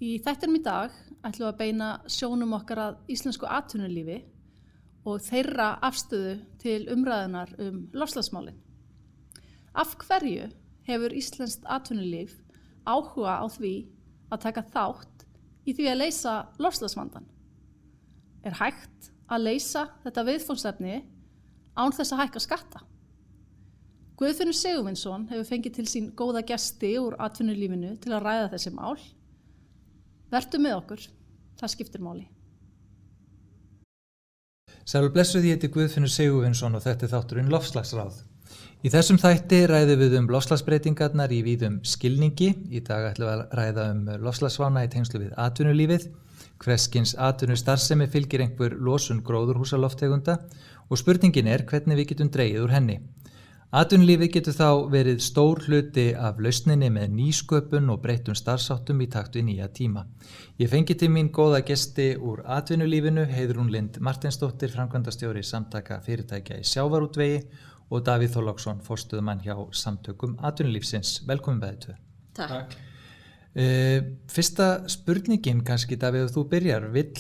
Í þættinum í dag ætlum við að beina sjónum okkar að íslensku atvinnulífi og þeirra afstöðu til umræðunar loftslagsmálin. Af hverju hefur íslenskt atvinnulíf áhuga á því að taka þátt í því að leysa loftslagsvandann? Er hægt að leysa þetta viðfangsefni án þess að hækka skatta? Guðfinnur Sigurvinsson hefur fengið til sín góða gesti úr atvinnulífinu til að ræða þessi mál. Vertu með okkur, það skiptir máli. Sæl og blessuð, ég heiti Guðfinnur Sigurvinsson og þetta er þátturinn Loftslagsráð. Í þessum þætti ræðum við loftslagsbreytingarnar í víðum skilningi. Í dag ætlum við að ræða loftslagsvána í tengslu við atvinnulífið. Hvers kyns atvinnustarfsemi fylgir einhver losun gróðurhúsalofttegunda og spurningin er hvernig við getum dregið úr henni. Atvinnulífið getur þá verið stór hluti af lausninni með nýsköpun og breyttum starfsháttum í takt við nýja tíma. Ég fengi til mín góða gesti úr atvinnulífinu, Heiðrún Lind Marteinsdóttir, framkvæmdastjóri Samtaka fyrirtækja í sjávarútvegi og Davíð Þorláksson, forstöðumann hjá Samtökum atvinnulífsins. Velkomin bæði tvö. Takk. Fyrsta spurningin kannski, Davíð, þú byrjar. Vill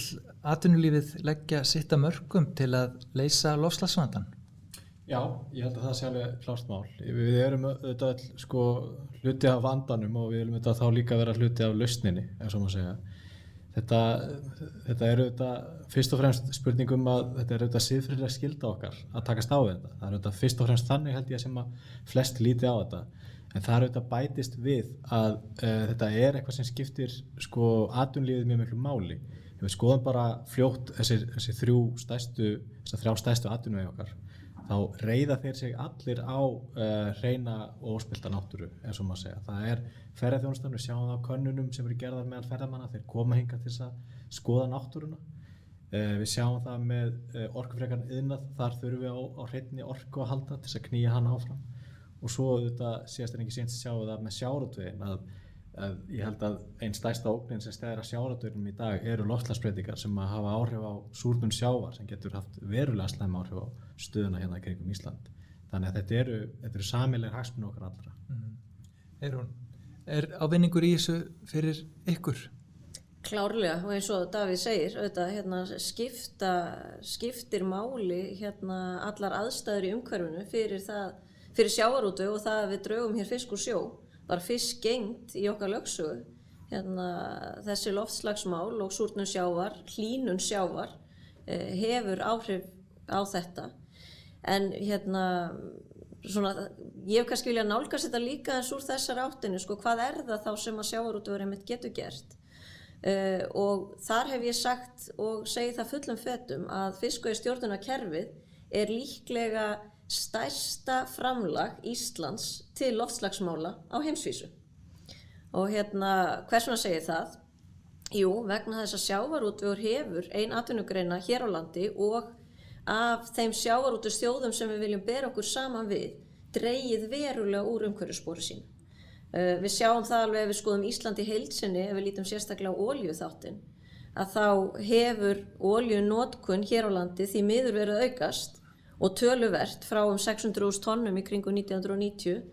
atvinnulífið leggja sitt af mörkum til að leysa loftslagsvandann? Já, ég held að það sé alveg klárt mál. Við erum auðvitað hluti af vandanum og við viljum auðvitað þá líka vera hluti af lausninni, eins og maður segja. Þetta er auðvitað fyrst og fremst spurningum að þetta er auðvitað siðferðileg skylda okkar að takast á þetta. Það er auðvitað fyrst og fremst þannig held ég sem að flest líti á þetta. En það er auðvitað bætist við að þetta er eitthvað sem skiptir atvinnulífið mjög miklu máli. Ef við skoðum bara fljótt þessar þrjá stærstu atvinnuvegi okkar, þá reiða þeir sig allir á hreina og óspillta náttúru, eins og maður segja. Það er ferðaþjónustan, við sjáum það á könnunum sem eru gerðar meðal ferðamanna, þeir koma hingað til þess að skoða náttúruna. Við sjáum það með orkufrekan iðnað, þar þurfum við á hreinni orku að halda til þess að knýja hana áfram. Og svo auðvitað síðast en ekki síðan sjáum við það með sjávarútveginn að ég held að einn stærsta ógnin sem stæðir að sjávarútveginum í dag eru loftslagsbreytingar sem að hafa áhrif á súrnun sjávar sem getur haft verulega slæm áhrif á stöðuna hérna í kringum Ísland. Þannig að þetta eru sameiginlegir hagsmunir okkar allra. Er ávinningur í þessu fyrir ykkur? Klárlega, og eins og Davíð segir, auðvitað skiptir máli allar aðstæður í umhverfinu fyrir sjávarútveg og það að við draugum hér fisk úr sjó. Var fisk gengt í okkar lögsögu, þessi loftslagsmál og súrnun sjávar, hlýnun sjávar hefur áhrif á þetta. En ég hef kannski viljað nálgast þetta líka eins úr þessar áttinni, hvað er það þá sem að sjávarútvegur einmitt getur gert? Og þar hef ég sagt og segi það fullum fetum að fiskveiðistjórnunarkerfið er líklega stærsta framlag Íslands til loftslagsmála á heimsvísu. Og hvers vegna segi ég það? Jú, vegna þess að sjávarútvegur hefur ein atvinnugreina hér á landi og af þeim sjávarútvegsþjóðum sem við viljum bera okkur saman við, dregið verulega úr umhverfisspori sínu. Við sjáum það alveg ef við skoðum Ísland í heild sinni, ef við lítum sérstaklega á olíuþáttinn, að þá hefur olíunotkun hér á landi því miður verið að aukast og töluvert frá 600.000 tonnum í kringum 1990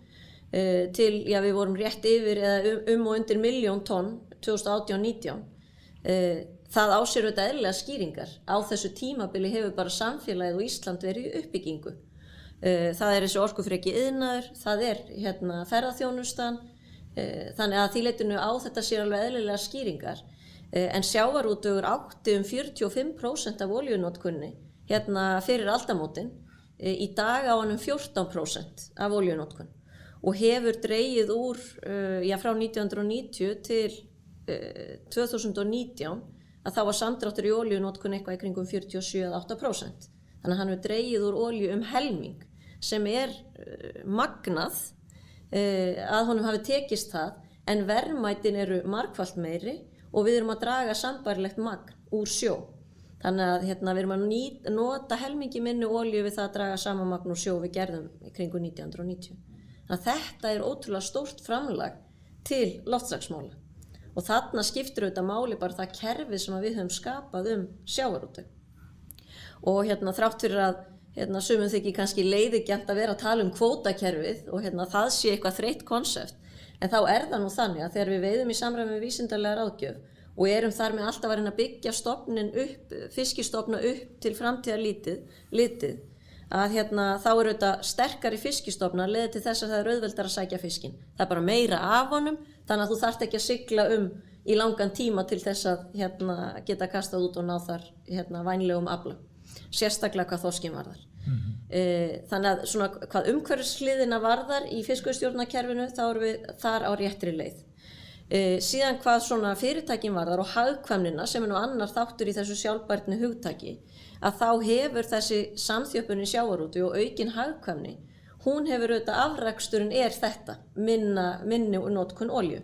til, við vorum rétt yfir eða og undir 1.000.000 tonn 2018-19. Það á sér auðvitað eðlilega skýringar. Á þessu tímabili hefur bara samfélagið og Ísland verið í uppbyggingu. Það er þessi orkufreki iðnaður, það er ferðaþjónustan, þannig að því leytinu á þetta sér alveg eðlilega skýringar. En sjávarútvegur átti 45% af olíunotkunni fyrir aldamótin, í dag á hann 14% af olíunotkun og hefur dregið úr frá 1990 til 2019 að þá var samdráttur í olíunotkun eitthvað í kringum 47-8%. Þannig að hann hefur dregið úr olíu helming sem er magnað að honum hafi tekist það, en verðmætin eru margfalt meiri og við erum að draga sambærilegt magn úr sjó. Þannig að við erum að nota helmingi minni olíu við það að draga sama magn úr sjó við gerðum í kringum 1990. Þannig að þetta er ótrúlega stórt framlag til loftslagsmála. Og þarna skiptir auðvitað máli bara það kerfið sem við höfum skapað sjávarútveg. Og þrátt fyrir að sumum þykir kannski leiðigjarnt að vera að tala kvótakerfið og það sé eitthvað þreytt konsept, en þá er það nú þannig að þegar við veiðum í samræmi við vísindalega ráðgjöf og erum þar með alltaf að reyna að byggja fiskistofna upp til framtíðar litið, að þá eru þetta sterkari fiskistofnar leiði til þess að það er auðveldar að sækja fiskinn. Það er bara meira af honum, þannig að þú þarft ekki að sigla í langan tíma til þess að geta kastað út og ná þar vænlegum afla, sérstaklega hvað þorskinn varðar. Þannig að svona hvað umhverfishliðina varðar í fiskveiðistjórnarkerfinu, þá erum við þar á réttri leið. Síðan hvað svona fyrirtækin varðar og hagkvæmnina, sem er nú annar þáttur í þessu sjálfbærni hugtaki, að þá hefur þessi samþjöppun í sjávarútvegi og aukin hagkvæmni, hún hefur auðvitað afraksturinn þetta, minni notkun olíu.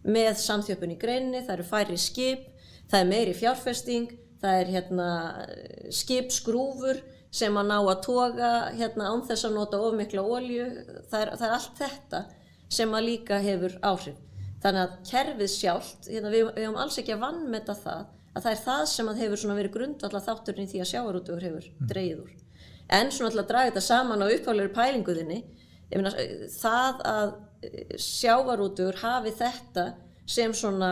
Með samþjöppun í greininni, það eru færri skip, það er meiri fjárfesting, það er skipsgrúfur sem að ná að toga án þess að nota of mikla olíu, það er allt þetta sem að líka hefur áhrif. Þannig að kerfið sjálft, við höfum alls ekki að vanmeta það, að það er það sem að hefur svona verið grundvallar þátturinn í því að sjávarútvegur hefur dregið úr. En svona til að draga þetta saman á upphaflegri pælinguðinni, það að sjávarútvegur hafi þetta sem svona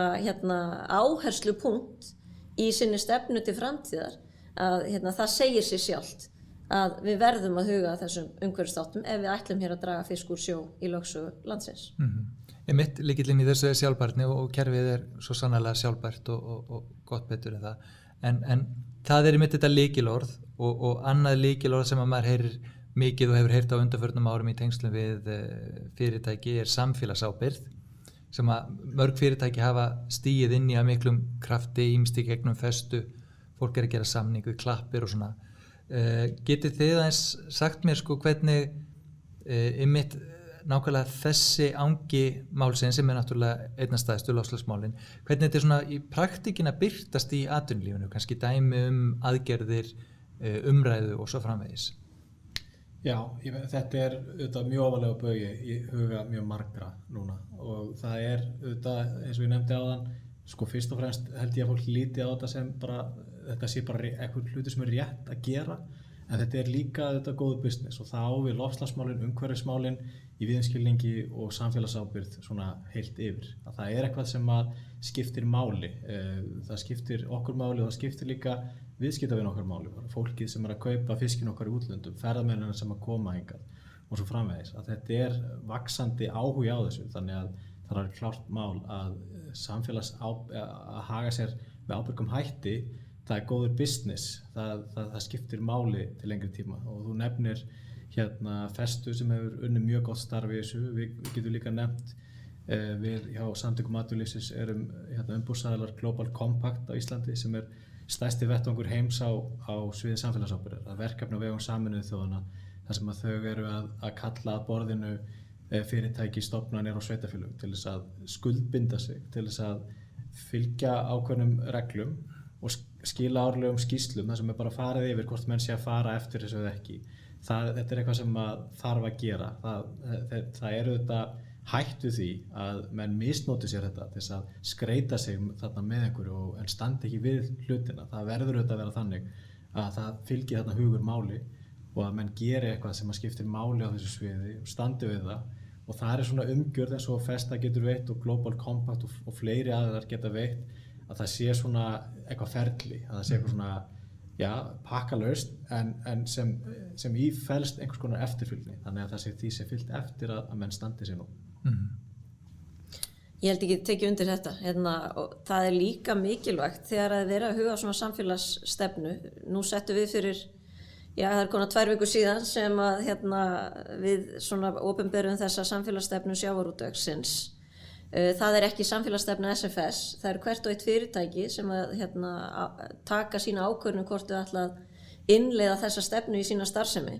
áherslupunkt í sinni stefnu til framtíðar, að það segir sig sjálft að við verðum að huga að þessum umhverfisþáttum ef við ætlum hér að draga fisk úr sjó í lögsögu landsins. Einmitt lykillinn í þessu er sjálfbærni og kerfið er svo sannarlega sjálfbært og gott betur en það. En það er einmitt þetta lykilorð og annað lykilorð sem að maður heyrir mikið og hefur heyrt á undanförnum árum í tengslum við fyrirtæki er samfélagsábyrgð, sem að mörg fyrirtæki hafa stigið inn í að miklum krafti, ýmst í gegnum festu, fólk er að gera samning við klappir og svona. Getið þið aðeins sagt mér hvernig einmitt nákvæmlega þessi angi málsins sem er náttúrulega einnastæðstu loftslagsmálin, hvernig þetta er svona í praktíkin að birtast í atvinnulífinu, kannski dæmi aðgerðir, umræðu og svo framvegis? Já, þetta er auðvitað mjög ofarlega baugi í huga mjög margra núna og það er auðvitað, eins og ég nefndi áðan, fyrst og fremst held ég að fólk líti á þetta sem þetta sé bara eitthvað hluti sem er rétt að gera, en þetta er líka auðvitað góður business og það á við loftslagsmálin, umhverfismálin í viðskilningi og samfélagsábyrgð svona heilt yfir. Að það er eitthvað sem að skiptir máli, það skiptir okkur máli og það skiptir líka viðskiptavin okkar máli, fólkið sem er að kaupa fiskin okkar í útlöndum, ferðamennina sem að koma hingað og svo framvegis. Að þetta er vaxandi áhugi á þessu, þannig að það er klárt mál að að haga sér með ábyrgum hætti, það er góður business, það skiptir máli til lengri tíma og þú nefnir festu sem hefur unnið mjög gott starf í þessu, við getum líka nefnt við hjá Samtökum atvinnulífsins erum umbúðsaðilar Global Compact á Íslandi sem er stærsti vettvangur heims á sviði samfélagsábyrgðar, að verkefni á vegum Sameinuðu þjóðanna þar sem að þau eru að kalla að borðinu fyrirtæki, stofnanir og sveitarfélög til þess að skuldbinda sig, til þess að fylgja ákveðnum reglum og skila árlegum skýrslum þar sem er bara farið yfir hvort menn sé að fara eftir þessu eða ekki. Þetta er eitthvað sem þarf að gera. Það er auðvitað hætt við því að menn misnoti sér þetta til þess að skreita sig þarna með einhverju en standi ekki við hlutina. Það verður auðvitað að vera þannig að það fylgir þarna hugur máli og að menn geri eitthvað sem að skiptir máli á þessu sviði og standi við það. Og það er svona umgjörð eins og Festa getur veitt og Global Compact og fleiri aðrar geta veitt að það sé svona eitthvað ferli, að það sé eitthvað svona pakkalaust en sem í felst einhvers konar eftirfylgni, þannig að það sé því sé fylgt eftir að menn standi sér nú. Ég held ekki tekið undir þetta, og það er líka mikilvægt þegar að vera að huga svona samfélagsstefnu. Nú settum við fyrir, það er konar 2 vikur síðan sem að við svona opinberum þessa samfélagsstefnu sjávarútvegsins. Það er ekki samfélagsstefna SFS, það eru hvert og eitt fyrirtæki sem að taka sína ákvörðun hvort þau ætla að innleiða þessa stefnu í sína starfsemi.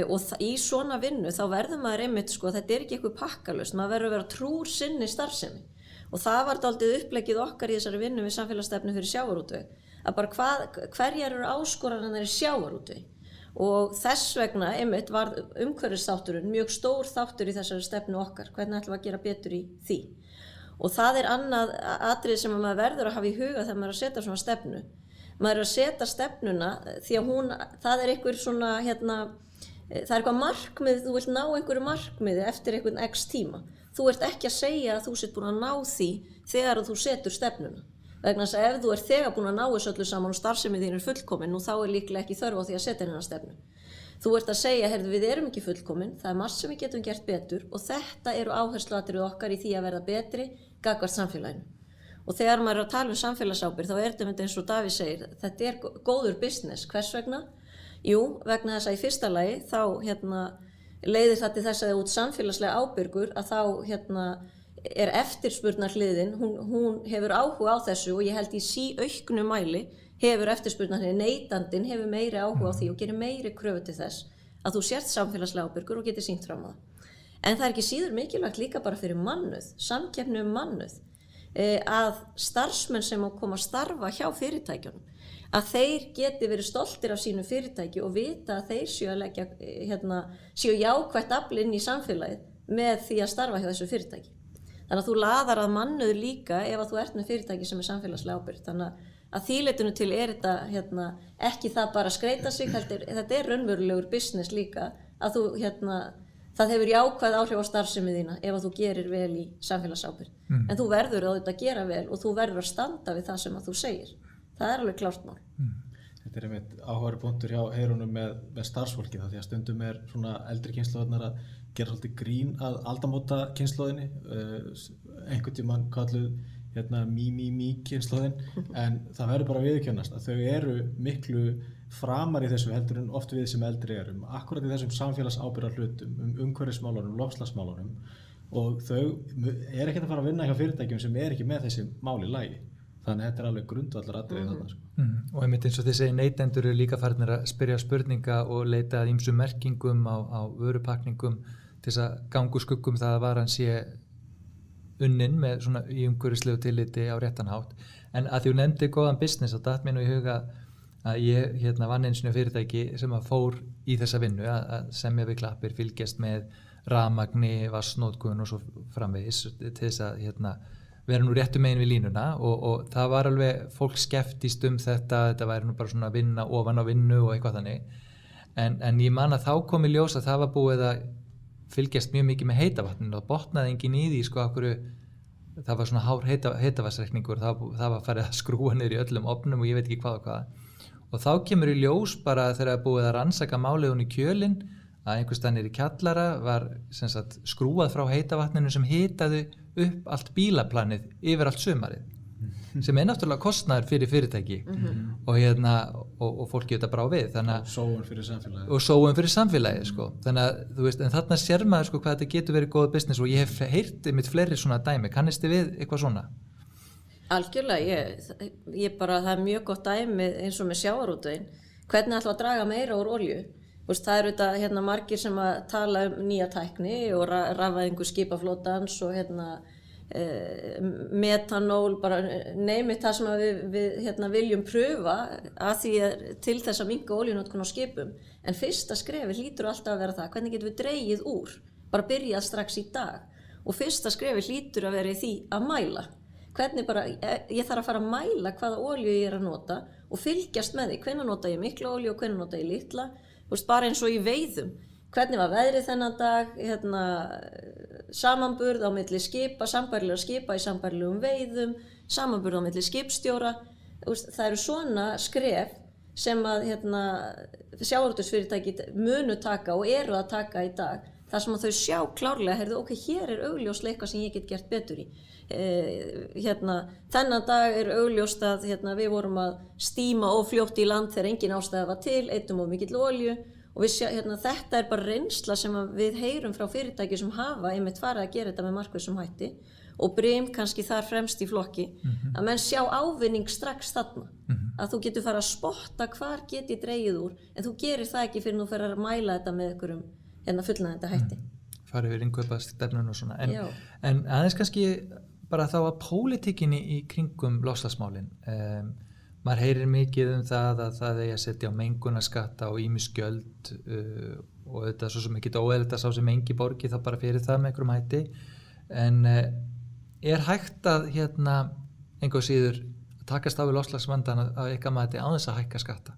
Og í svona vinnu þá verður maður einmitt, þetta er ekki eitthvað pakkalaust, maður verður að vera trúr sinni starfsemi. Og það var dálítið uppleggið okkar í þessari vinnu við samfélagsstefnu fyrir sjávarútveg, að bara hverjar eru áskoranirnar í sjávarútveg. Og þess vegna einmitt var umhverfisþátturinn mjög stór þáttur í þessari stefnu okkar, hvernig ætlum við að gera betur í því. Og það er annað atriði sem maður verður að hafa í huga þegar maður er að setja svona stefnu. Maður er að setja stefnuna því að það er einhver svona, það er eitthvað markmið, þú vilt ná einhverju markmiði eftir einhvern x tíma. Þú ert ekki að segja að þú sért búin að ná því þegar þú setur stefnuna. Vegna þess að ef þú ert þegar búin að ná þessu öllu saman og starfsemið þín fullkomin, nú þá líklega ekki þörf á því að setja hennar stefnu. Þú ert að segja, heyrðu, við erum ekki fullkomin, það margt sem við getum gert betur og þetta eru áhersluatriði okkar í því að verða betri gagnvart samfélaginu. Og þegar maður að tala samfélagsábyrgð, þá er þetta eins og Davíð segir, þetta góður business. Hvers vegna? Jú, vegna þess að í fyrsta lagi þá leiðir það til þess að út samfélagslega ábyrgur að þá er eftirspurnarhliðin, hún hefur áhuga á þessu og ég held í síauknu mæli hefur eftirspurnarhliðin, neytandinn hefur meiri áhuga á því og gerir meiri kröfu til þess að þú sért samfélagslega ábyrgur og getur sýnt fram á það. En það er ekki síður mikilvægt líka bara fyrir mannúð, samkeppni mannúð, að starfsmenn sem koma að starfa hjá fyrirtækjunum, að þeir geti verið stoltir af sínu fyrirtæki og vita að þeir séu jákvætt afl inn í samfélagið með því að starfa hjá þessu fyrirtæki. Þannig að þú laðar að mannúð líka ef að þú ert með fyrirtæki sem samfélagslega ábyrgt. Þannig að því leytinu til þetta ekki það bara að skreita sig, þetta raunverulegur business líka, að þú það hefur jákvæð áhrif á starfsemið þína ef að þú gerir vel í samfélagsábyrgð. En þú verður að gera vel og þú verður að standa við það sem að þú segir. Það er alveg klárt mál. Þetta einmitt áhugaður punktur hjá Heiðrúnu með starfsfólki, því að stundum svona eldri kynslóðarnar að gera svolítið grín að aldamóta kynslóðinni, einhvern tímann kalluð kynslóðin, en það verður bara að viðurkennast að þau eru miklu framar í þessu heldur en oft við sem eldri erum, akkurat í þessum samfélagsábyrgðar hlutum, umhverfismálunum, loftslagsmálunum, og þau ekkert að fara að vinna hjá fyrirtækjum sem ekki með þessi mál í lagi. Þannig að þetta alveg grundvallar atriði þarna. Og einmitt eins og þið segir, neytendur eru líka farnir að spyrja spurninga og leita að ýmsum merkingum á vörupakningum til þess að gangu skuggum það að varan sé unnin með svona í umhverfislegu tilliti á réttan hátt. En að því hún nefndi góðan business og datt mér nú í huga að ég vann einu sinni fyrirtæki sem að fór í þessa vinnu að semja við klappir, fylgjast með rafmagni, vatnsnotkun og svo framvegis til þess að vera nú réttu megin við línuna og það var alveg, fólk skeptist þetta væri nú bara svona vinna ofan á vinnu og eitthvað þannig. En ég man að þá kom í ljós að það var búið að fylgjast mjög mikið með heitavatninu og botnaði enginn í því það var svona hár heitavatnsreikningur, það var farið að skrúa niður í öllum ofnum og ég veit ekki hvað og hvað. Og þá kemur í ljós bara þegar það búið að rannsaka málið hún í kjölinn að einhvers staðar niður í kjallara var skrúað frá heitavatninu sem hitaði upp allt bílaplanið yfir allt sumarið sem náttúrulega kostnaður fyrir fyrirtæki og fólki þetta brá við og sóun fyrir samfélagið sko. Þannig að þú veist, en þarna sér maður hvað þetta getur verið góð business og ég hef heyrt mitt fleiri svona dæmi, kannist þið við eitthvað svona? Algjörlega, ég bara, það er mjög gott dæmi eins og með sjávarútveginn, hvernig ætlum að draga meira úr olíu. Það eru þetta margir sem að tala nýja tækni og rafvæðingu skipaflotans og metanól, bara neymið það sem við viljum pröfa að því til þess að minnka olíunotkun á skipum. En fyrsta skrefi hlýtur alltaf að vera það, hvernig getum við dregið úr, bara byrjað strax í dag. Og fyrsta skrefi hlýtur að vera í því að mæla. Hvernig bara, ég þarf að fara að mæla hvaða olíu ég að nota og fylgjast með því, hvenær nota ég mikla olíu og hvenær nota ég litla. Bara eins og í veiðum, hvernig var veðrið þennan dag, samanburð á milli skipa, sambærilega skipa í sambærilegum veiðum, samanburð á milli skipstjóra. Það eru svona skref sem að sjávarútvegsfyrirtæki munu taka og eru að taka í dag, þar sem að þau sjá klárlega, ok, hér er augljóslega eitthvað sem ég get gert betur í. Þennan dag er augljóst að við vorum að stíma of fljótt í land þegar engin ástæða var til, eyddum of mikill olíu og þetta er bara reynsla sem við heyrum frá fyrirtæki sem hafa einmitt farið að gera þetta með markvissum hætti og Brim kannski þar fremst í flokki að menn sjá ávinning strax þarna að þú getur farið að spotta hvar geti dregið úr en þú gerir það ekki fyrir þú fyrir að mæla þetta með einhverjum fullnægjandi hætti. Farið við innkaupastefnun og svona en aðeins kannski bara þá að pólitíkinni í kringum loftslagsmálin. Maður heyrir mikið það að það eigi að setja á mengunarskatta og ýmis gjöld og þetta er svo sem ekki óeðlilegt að sá sem engi borgi þá bara fyrir það með einhverjum hætti. En er hægt að einhver síður takast á við loftslagsvandann að eitthvað mati á þess að hækka skatta?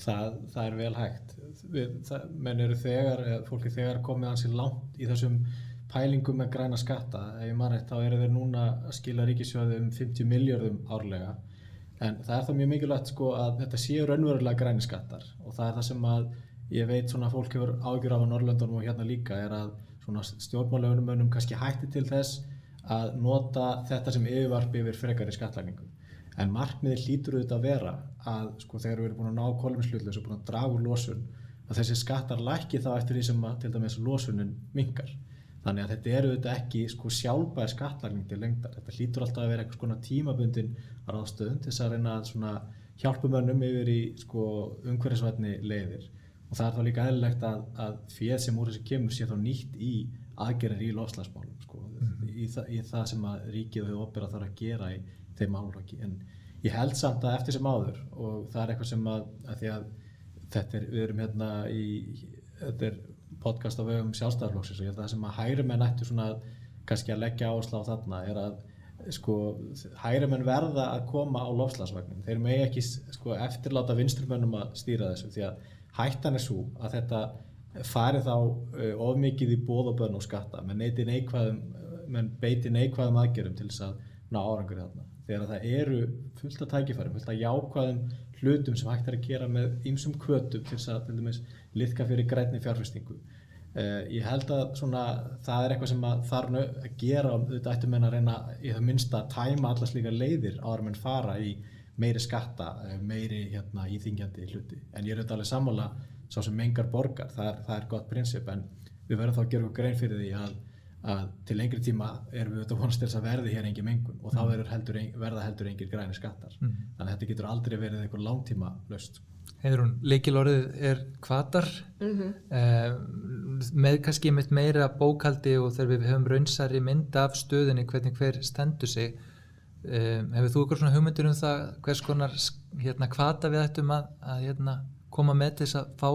Það er vel hægt. Menn eru fólki þegar komið ansi langt í þessum pælingum með græna skatta, ef ég man rétt, þá eru þeir núna að skila ríkissjóði 50 milljörðum árlega. En það þá mjög mikilvægt sko að þetta séu raunverulega græni skattar og það það sem að ég veit svona fólk hefur áhyggjur af á Norðurlöndunum og hérna líka að svona stjórnmálamönnum kannski hætti til þess að nota þetta sem yfirvarp yfir frekari skattlagningu. En markmiðið hlýtur auðvitað að vera að sko þegar við erum búin að ná kolefnishlutleysi og búin að draga úr losun að þessi skattar lækki þá eftir því sem að til dæmis losunin minnkar. Þannig að þetta auðvitað ekki sko sjálfbær skattlagning til lengdar. Þetta hlýtur alltaf að vera eitthvað svona tímabundin ráðstöfun til þess að reyna að svona hjálpa mönnum yfir í sko umhverfisvænni leiðir. Og það þá líka eðlilegt að féð sem úr þessu kemur sé þá nýtt í aðgerðir í loftslagsmálum sko, í það sem að ríkið og hið opinbera þarf að gera í þeim málaflokki. En ég held samt að eftir sem áður og það eitthvað sem að því að við erum hérna þetta podcast á vegum Sjálfstæðisflokksins og ég held að það sem að hægri menn ættu svona kannski að leggja áherslu á þarna að sko hægri menn verða að koma á loftslagsvagnin. Þeir megi ekki sko eftirláta vinstrumönnum að stýra þessu því að hættan svo að þetta fari þá of mikið í boð og bönn og skatta, menn beiti neikvæðum aðgerðum til þess að ná árangur þarna. Þegar það eru fullt af tækifærum, fullt af jákvæðum hlutum sem hægt að gera með ýmsum hvötum til þess að til dæmis liðka fyrir grænni fjárfestingu. Ég held að svona, það eitthvað sem að þarf að gera og þetta ættu menn að reyna í það minnsta að tæma alla slíka leiðir áður menn fara í meiri skatta, meiri íþyngjandi hluti. En ég alveg sammála sá sem mengar borgar, það gott prinsip en við verðum þá að gera okkur grein fyrir því að til lengri tíma erum við vonast til þess að verði hér engin mengun og þá verða heldur engir græni skattar. Þannig að þetta getur aldrei verið eitthvað langtíma laust. Heiðrún, lykilorðið hvatar með kannski meira bókhaldi og þegar við höfum raunsærri mynd af stöðinni hvernig hver stendur sig. Hefur þú ykkur svona hugmyndir það hvers konar hvata við ættum að koma með til þess að fá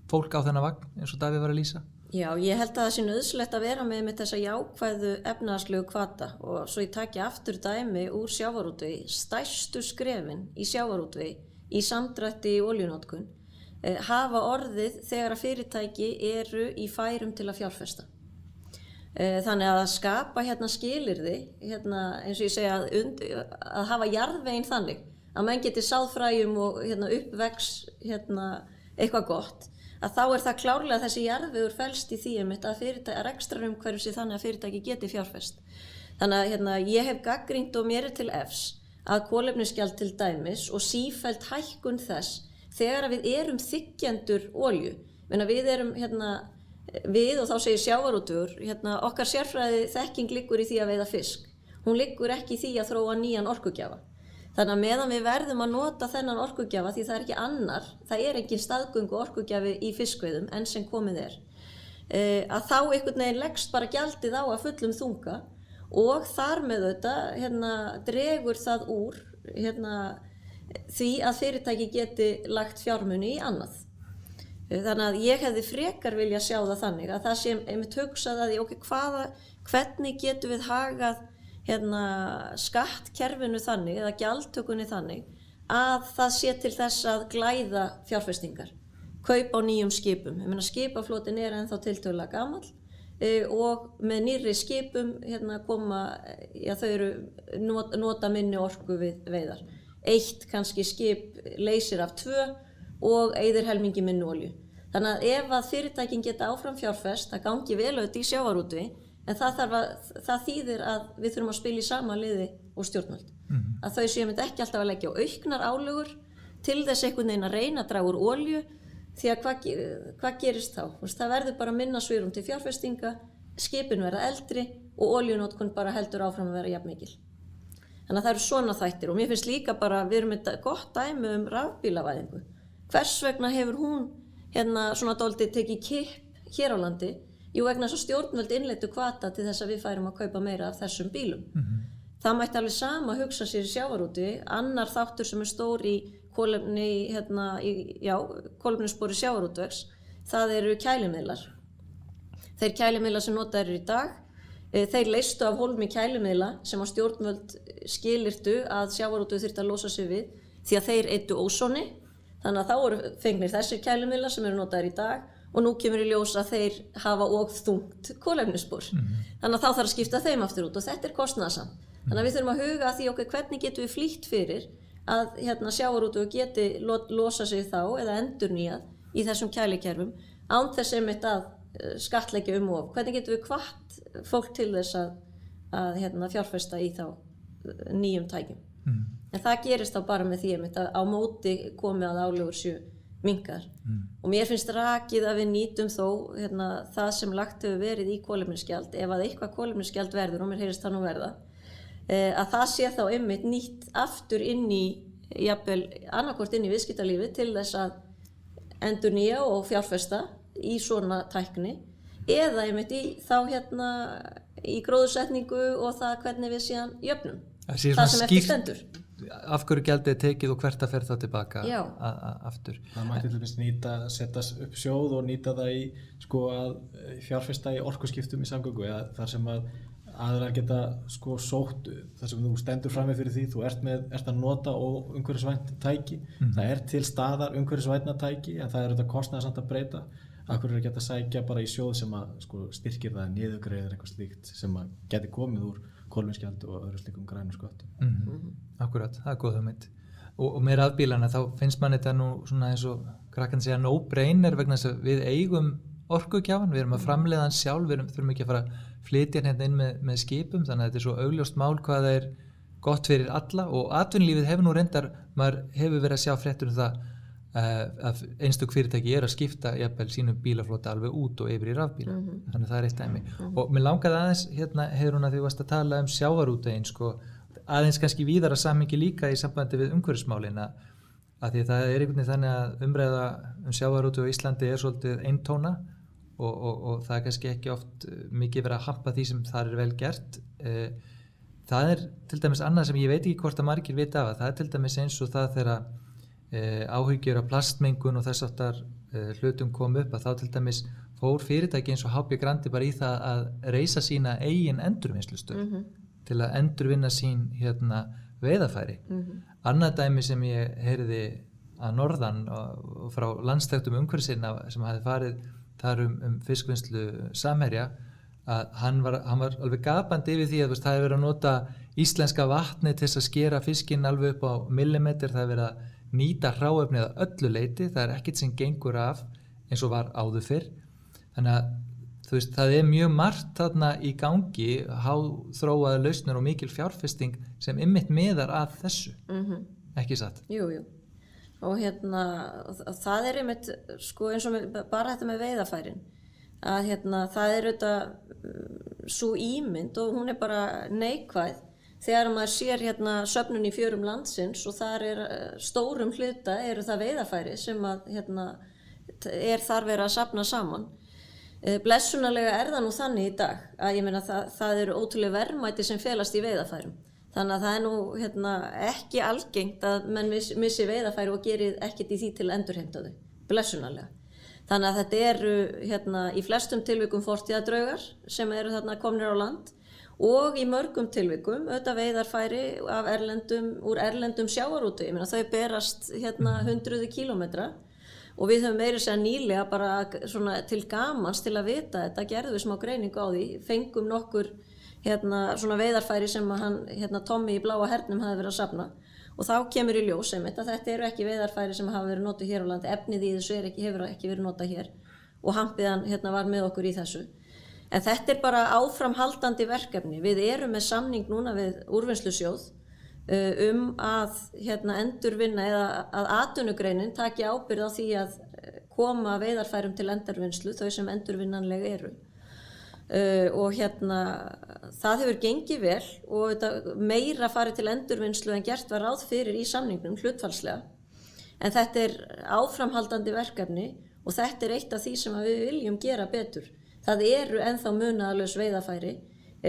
fólk á þennan vagn eins og Davíð var að lýsa? Já, ég held að það sé nauðsynlegt að vera með þessa jákvæðu efnahagslegu hvata og svo ég taki aftur dæmi úr sjávarútvegi, stærstu skrefin í sjávarútvegi í samdrætti í olíunotkun hafa orðið þegar að fyrirtæki eru í færum til að fjárfesta. Þannig að skapa skilyrði, eins og ég segja að hafa jarðveginn þannig að menn geti sáð fræjum og uppvex eitthvað gott, að þá það klárlega þessi jarðvegur felst í því að rekstrarumhverfi sé þannig að fyrirtæki geti fjárfest. Þannig að ég hef gagnrýnt og mér til efs að kolefnisgjald til dæmis og sífellt hækkun þess þegar við erum þiggjendur olíu. Við erum við og þá segir sjávarútvegur, okkar sérfræði þekking liggur í því að veiða fisk. Hún liggur ekki í því að þróa nýjan orkugjafa. Þannig að meðan við verðum að nota þennan orkugjafa því það ekki annar, það engin staðgöngu orkugjafi í fiskveiðum enn sem komið að þá einhvern veginn leggst bara gjaldið á að fullum þunga og þar með dregur það úr því að fyrirtæki geti lagt fjármuni í annað. Þannig að ég hefði frekar vilja sjá það þannig að það sé einmitt hugsað að hvernig getum við hagað skattkerfinu þannig eða gjaldtökunni þannig að það sé til þess að glæða fjárfestingar, kaup á nýjum skipum. Skipaflotinn ennþá tiltölulega gamall og með nýrri skipum þau eru nota minni orku við veiðar. Eitt kannski skip leysir af 2 og eyðir helmingi minni olíu. Þannig að ef að fyrirtækin geta áfram fjárfest, það gangi vel auðvitað í sjávarútvegi, en það þýðir að við þurfum að spila í sama liði og stjórnvöld. Að þau séum ekki alltaf að leggja á auknar álögur til þess einhvern veginn að reyna að draga úr olíu því að hvað gerist þá? Það verður bara minna svigrúm til fjárfestinga, skipin verða eldri og olíunotkun bara heldur áfram að vera jafn mikil. Þannig að það eru svona þættir og mér finnst líka bara, við erum með gott dæmi rafbílavæðingu. Hvers vegna hefur hún svona dálítið tekið kipp hér á landi? Jú, vegna þess að stjórnvöld innleiddu hvata til þess að við færum að kaupa meira af þessum bílum. Það mætti alveg sama hugsa sér í sjávarútvegi, annar þáttur sem stór í kolefnisspori sjávarútvegs, það eru kælimiðlar. Þeir kælimiðlar sem notaðir eru í dag, þeir leystu af hólmi kælimiðla sem að stjórnvöld skilyrtu að sjávarútvegi þyrfti að losa sig við því að þeir eyddu ósoni, þannig að þá eru fengnir þessir kælimiðlar sem eru notaðir í dag og nú kemur í ljós að þeir hafa og þungt kolefnisspor. Þannig að þá þarf að skipta þeim aftur út og þetta kostnaðarsamt. Þannig að við þurfum að huga að því hvernig getum við flýtt fyrir að sjávarútvegur geti losa sig þá eða endurnýjað í þessum kælikerfum án þess einmitt að skattleggja of. Hvernig getum við hvatt fólk til þess að fjárfesta í þá nýjum tækjum. En það gerist þá bara með því einmitt að á móti komi að álögur séu minkar. Og mér finnst rakið að við nýtum þó það sem lagt hefur verið í kolefnisgjald, ef að eitthvað kolefnisgjald verður, og mér heyrist það nú verða, að það sé þá einmitt nýtt aftur inn í, jafnvel annarkvort inn í viðskiptalífið til þess að endurnýja og fjárfesta í svona tækni, eða einmitt í þá í gróðursetningu og það hvernig við síðan jöfnum. Það sem eftir stendur. Af hverju gjaldið tekið og hvert að fer það tilbaka aftur. Það mætti til dæmis setja upp sjóð og nýta það í að fjárfesta í orkuskiptum í samgöngu, eða þar sem að aðrar geta sótt þar sem þú stendur frammi fyrir því, þú ert að nota og umhverfisvænt tæki, það til staðar umhverfisvænna tæki en það þetta kostnaðarsamt að breyta. Af hverju geta að sækja bara í sjóð sem að styrkir það, niðurgreiðir eitthvað slíkt sem að geti komið úr kolefnisgjald og öðru slíkum grænum sköttum. Akkurat, það góð hugmynd. Og með rafbílana þá finnst mann þetta nú svona eins og krakkan segja no-brainer vegna þess að við eigum orkugjafan, við erum að framleiða hann sjálf, við þurfum ekki að fara að flytja hérna inn með skipum, þannig að þetta svo augljóst mál hvað það gott fyrir alla og atvinnulífið hefur nú reyndar, maður hefur verið að sjá fréttur það að einstök fyrirtæki að skipta jafnvel sínum bílaflota alveg út og yfir í rafbíla, þannig það eitt dæmi. Og mér langaði aðeins, Heiðrún, að því þú varst að tala sjávarútveginn, aðeins kannski víðara samhengi líka í sambandi við umhverfismálin, að því það einhvern veginn þannig að umræða sjávarútveg á Íslandi svolítið eintóna og það kannski ekki oft mikið verið að hampa því sem það vel gert. Það til dæmis annað sem ég veit ekki hvort að margir vita af, það til dæmis eins og það þegar áhyggjur af plastmengun og þess aftar hlutum kom upp, að þá til dæmis fór fyrirtæki eins og HB Grandi bara í það að reisa sína eigin endurvinnslustöð til að endurvinna sín veiðarfæri. Annað dæmi sem ég heyrði að norðan og frá landstæktum umhverfissinna sem hafði farið þar fiskvinnslu Samherja, að hann var alveg gapandi yfir því að það hefði verið að nota íslenska vatni til að skera fiskinn alveg upp á millimetr, það hefði verið að nýta hráefnið að öllu leyti, það ekkert sem gengur af eins og var áður fyrr. Þannig að það mjög margt þarna í gangi, háþróaðar lausnir og mikil fjárfesting sem einmitt miðar að þessu. Ekki satt? Jú. Og það einmitt, eins og bara þetta með veiðarfærin, að það auðvitað sú ímynd og hún bara neikvæð þegar maður sér söfnun í fjörum landsins og þar stórum hluta eru það veiðarfæri sem að þar verið að safna saman. Blessunarlega það nú þannig í dag að ég meina það eru ótrúlega verðmæti sem felast í veiðarfærum. Þannig að það nú ekki algengt að menn missi veiðarfæri og gerir ekkert í því til að endurheimta þau. Blessunarlega. Þannig að þetta eru í flestum tilvikum fortíðardraugar sem eru þarna komnir á land og í mörgum tilvikum auðvitað veiðarfæri úr erlendum sjávarútvegi. Ég meina þau berast hundruði kílómetra og við höfum meira segja nýlega bara svona til gamans til að vita þetta, gerðum við smá greiningu á því, fengum nokkur svona veiðarfæri sem hann Tommi í Bláa hernum hafi verið að safna og þá kemur í ljós einmitt að þetta eru ekki veiðarfæri sem hafa verið notuð hér á landi, efnið í þessu hefur ekki verið notað hér og hampiðan var með okkur í þessu. En þetta bara áframhaldandi verkefni. Við erum með samning núna við Úrvinnslusjóð að endurvinna eða að atvinnugreinin taki ábyrgð á því að koma veiðarfærum til endurvinnslu, þau sem endurvinnanleg eru. Og það hefur gengið vel og meira farið til endurvinnslu en gert var ráð fyrir í samningnum hlutfallslega. En þetta áframhaldandi verkefni og þetta eitt af því sem við viljum gera betur. Það eru ennþá munaðarlaus veiðarfæri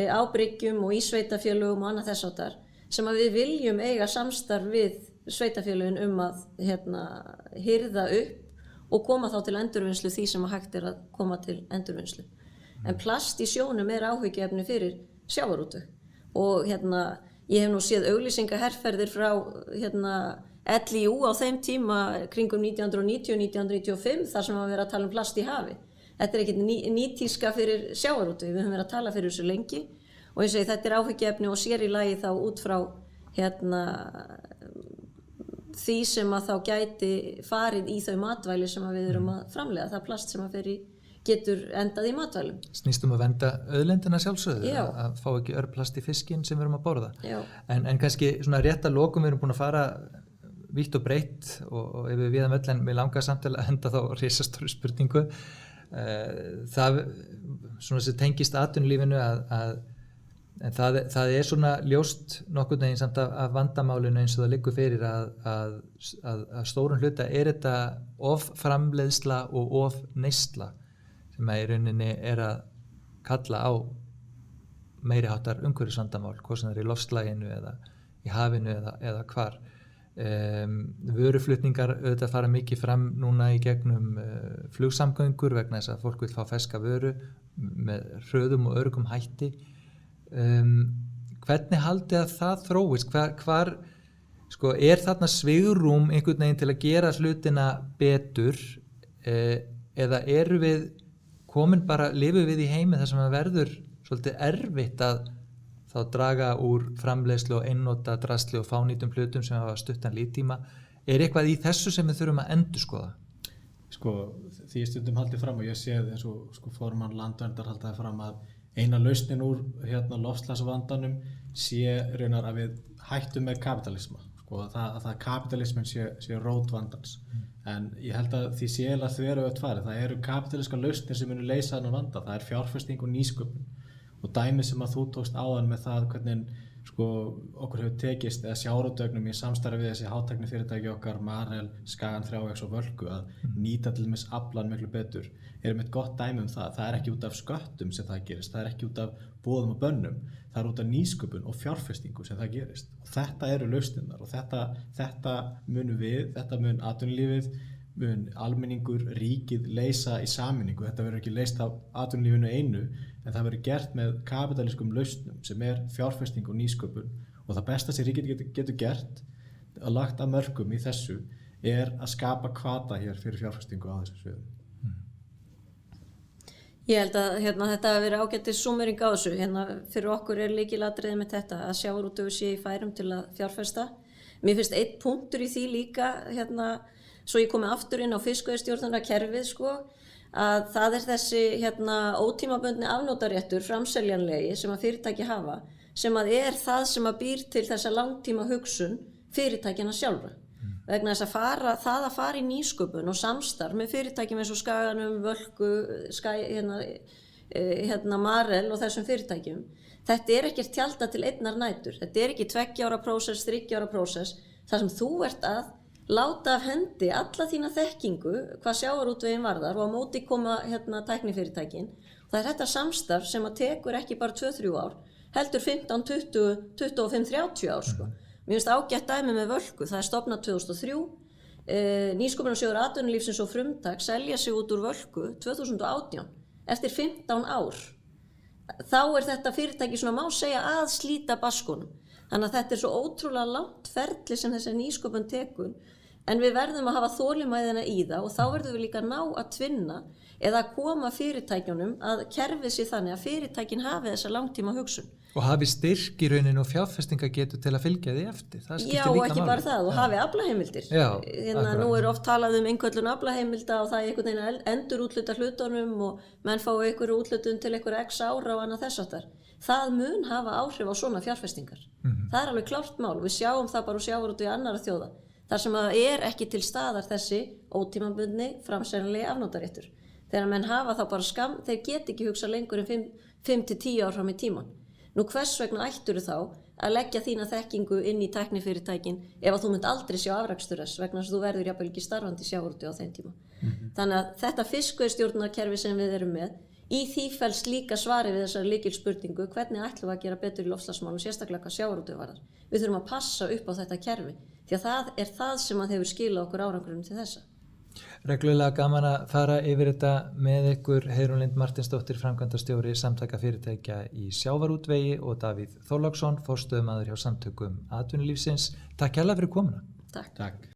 á bryggjum og í sveitarfélögum og annað þess háttar sem við viljum eiga samstarf við sveitarfélögin að hirða upp og koma þá til endurvinnslu því sem hægt að koma til endurvinnslu. En plast í sjónum áhyggjuefni fyrir sjávarútveg og ég hef nú séð auglýsingaherferðir frá LIU á þeim tíma kringum 1990-1995 þar sem var verið að tala um plast í hafi. Þetta ekkert nýtíska fyrir sjávarútveg, við höfum verið að tala fyrir þessu lengi og ég segi þetta áhyggjuefni og sér í lagi þá út frá því sem að þá gæti farið í þau matvæli sem við erum að framleiða, það plast sem að getur endað í matvælum. Snýstum að vernda auðlindina sjálfsögðu, Já. að fá ekki örplast í fiskinn sem við erum að borða. Já. En kannski svona rétt að lokum, við erum búin að fara vítt og breytt og ef við viðum öll, en við langar samt til að enda þá risastóru spurningu. Það svona sem tengist atvinnulífinu en það er svona ljóst nokkurn veginn samt af vandamálinu eins og það liggur fyrir að stórun hluta er þetta offramleiðsla og ofneysla sem í rauninni er að kalla á meiri háttar umhverfisvandamál, hvort sem það er í loftslaginu eða í hafinu eða hvar. Vöruflutningar auðvitað fara mikið fram núna í gegnum flugsamgöngur vegna þess að fólk vil fá ferska vöru með hröðum og öruggum hætti. Hvernig haldið að það þróist? Hvar sko, er þarna svigrúm einhvern veginn til að gera hlutina betur eða eru við komin bara, lifum við í heimi þar sem að verður svolítið erfitt að þá draga úr framleiðslu og einnota drasli og fánýtum hlutum sem hafa stuttan líftíma. Er eitthvað í þessu sem við þurfum að endurskoða? Sko, því ég stundum haldið fram og ég séð eins og sko, formann landverndar haldaði fram að eina lausnin úr loftslagsvandanum sé raunar að við hættum með kapitalisma. Sko, að það kapitalismin sé rót vandans. En ég held að því sé eiginlega þveröfugt farið. Það eru kapitaliska lausnir sem munu leysa þennan vanda. Það er fjárfesting og nýsköpun. Og dæmi sem að þú tókst áðan með það hvernig sko, okkur hefur tekist eða sjávarútveginum í samstarfi við þessi hátækni fyrirtæki okkar, Marel, Skagan 3X og Völku að nýta til dæmis aflann miklu betur. Erum eitt gott dæmi það. Það er ekki út af sköttum sem það gerist, það er ekki út af boðum og bönnum, það er út af nýsköpun og fjárfestingu sem það gerist. Og þetta eru lausnirnar og þetta munum við, þetta mun atvinnulífið, mun almenningur, ríkið leysa í sameiningu. Þetta verður ekki leyst af atvinnulífinu einu, en það verður gert með kapitalískum lausnum sem er fjárfesting og nýsköpun. Og það besta sem ríkið getur gert, að lagt að mörkum í þessu, er að skapa hvata hér fyrir fjárfestingu á þessu sviðum. Ég held að þetta hafi verið ágætis súmmering á þessu. Fyrir okkur er lykilatriði með þetta að sjávarútvegur sé í færum til að fjárfesta. Mér finnst einn punktur í því líka, svo ég komi aftur inn á fiskveiðistjórnarkerfið, sko, að það er þessi ótímabundni afnotaréttur framseljanlegi sem að fyrirtæki hafa, sem að er það sem að býr til þessa langtíma hugsun fyrirtækjana sjálfra. Vegna þess að fara í nýsköpun og samstarf með fyrirtækjum eins og Skaganum, Völku, Marel og þessum fyrirtækjum. Þetta er ekkert tjaldað til einnar nætur. Þetta er ekki 2 ára prósess, 3 ára prósess. Það sem þú ert að láta af hendi alla þína þekkingu hvað sjávarútveginn varðar og á móti koma tæknifyrirtækin. Það er þetta samstarf sem að tekur ekki bara 2-3 ár, heldur 15, 20, 25, 30 ár, sko. Mér finnst ágætt dæmi með Völku, það er stofnað 2003, Nýsköpunarsjóður atvinnulífsins og Frumtak selja sig út úr Völku 2018, eftir 15 ár. Þá er þetta fyrirtæki svona má segja að slíta baskunum. Þannig að þetta er svo ótrúlega langt ferli sem þessi nýsköpun tekur, en við verðum að hafa þolinmæðina í það og þá verðum við líka að ná að tvinna eða að koma fyrirtækjunum að kerfið sér þannig að fyrirtækin hafi þessa langtíma hugsun. Og hafi styrk í rauninu og fjárfestingagetu til að fylgja því eftir. Það skiptir líka máli. Já, ekki bara það, og hafi aflaheimildir. Já, nú er oft talað innköllun aflaheimilda og það er einhvern veginn endur útluta hlutunum og menn fá einhverju útlutun til einhverju x ára og annað þess áttar. Það mun hafa áhrif á svona fjárfestingar. Það er alveg klárt mál. Við sjáum það bara og sjávarútvegi annarra þjóða. Þar sem að er ekki til staðar þessi ótímabundni framseljanlegi afnotaréttur. Þegar menn hafa þá bara þeir get ekki hugsa lengur en 5-10 ár fram í tíman. Nú hvers vegna ættur þá að leggja þína þekkingu inn í tæknifyrirtækin ef að þú mynd aldrei sjá afrakstur þess vegna þess að þú verður jafnvel ekki starfandi sjávarútvegi á þeim tíma. Þannig að þetta fiskveiðistjórnarkerfi sem við erum með, í því felst líka svari við þessari lykilspurningu hvernig ætlum við að gera betur í loftslagsmálum, sérstaklega hvað sjávarútvegi varðar. Við þurfum að passa upp á þetta kerfi því að það er það sem að hefur skilað okkur árangurinn til þessa. Reglulega gaman að fara yfir þetta með ykkur Heiðrún Lind Marteinsdóttir, framkvæmdastjóri Samtaka fyrirtækja í sjávarútvegi og Davíð Þorláksson, forstöðumaður hjá Samtökum atvinnulífsins. Takk kærlega fyrir komuna. Takk. Takk.